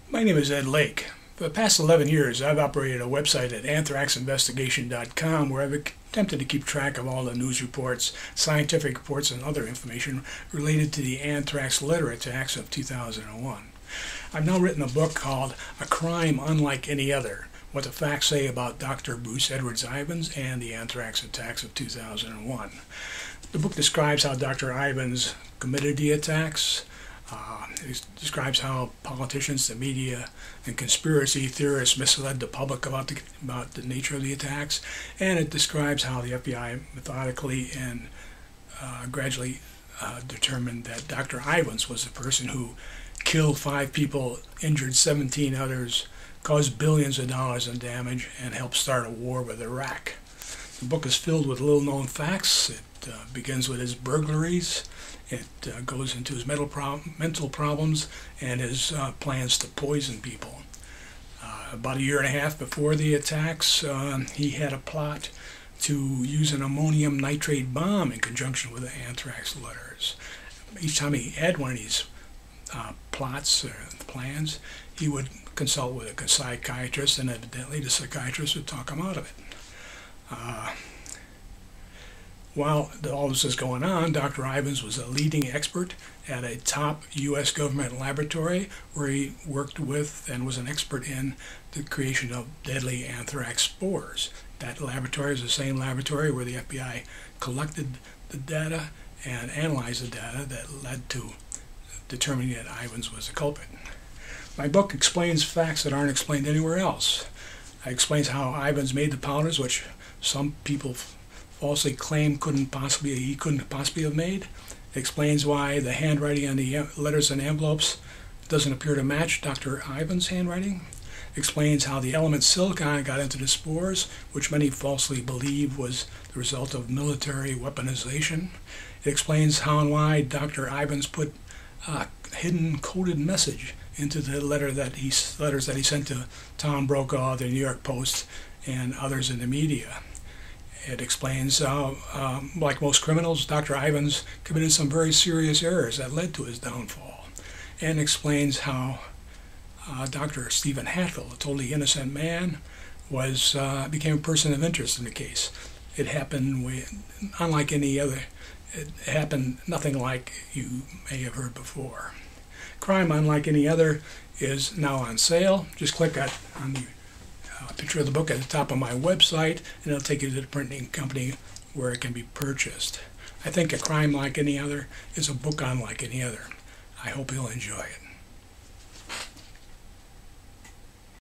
My name is Ed Lake. For the past 11 years, I've operated a website at anthraxinvestigation.com where I've attempted to keep track of all the news reports, scientific reports, and other information related to the anthrax litter attacks of 2001. I've now written a book called A Crime Unlike Any Other: What the Facts Say About Dr. Bruce Edwards Ivins and the Anthrax Attacks of 2001. The book describes how Dr. Ivins committed the attacks. It describes how politicians, the media, and conspiracy theorists misled the public about the nature of the attacks, and it describes how the FBI methodically and gradually determined that Dr. Ivins was the person who killed 5 people, injured 17 others, caused billions of dollars in damage, and helped start a war with Iraq. The book is filled with little-known facts. It begins with his burglaries. It goes into his mental problems and his plans to poison people. About a year and a half before the attacks, he had a plot to use an ammonium nitrate bomb in conjunction with the anthrax litters. Each time he had one of these plots or plans, he would consult with a psychiatrist, and evidently the psychiatrist would talk him out of it. While all this is going on, Dr. Ivins was a leading expert at a top U.S. government laboratory where he worked with and was an expert in the creation of deadly anthrax spores. That laboratory is the same laboratory where the FBI collected the data and analyzed the data that led to determining that Ivins was the culprit. My book explains facts that aren't explained anywhere else. It explains how Ivins made the powders, which some people falsely claim he couldn't possibly have made. It explains why the handwriting on the letters and envelopes doesn't appear to match Dr. Ivins' handwriting. It explains how the element silicon got into the spores, which many falsely believe was the result of military weaponization. It explains how and why Dr. Ivins put a hidden coded message into the letters that he sent to Tom Brokaw, the New York Post, and others in the media. It explains how, like most criminals, Dr. Ivins committed some very serious errors that led to his downfall, and explains how Dr. Stephen Hatfield, a totally innocent man, became a person of interest in the case. It happened unlike any other. It happened nothing like you may have heard before. Crime Unlike Any Other is now on sale. Just click on the picture of the book at the top of my website, and it'll take you to the printing company where it can be purchased. I think A Crime Like Any Other is a book unlike any other. I hope you'll enjoy it.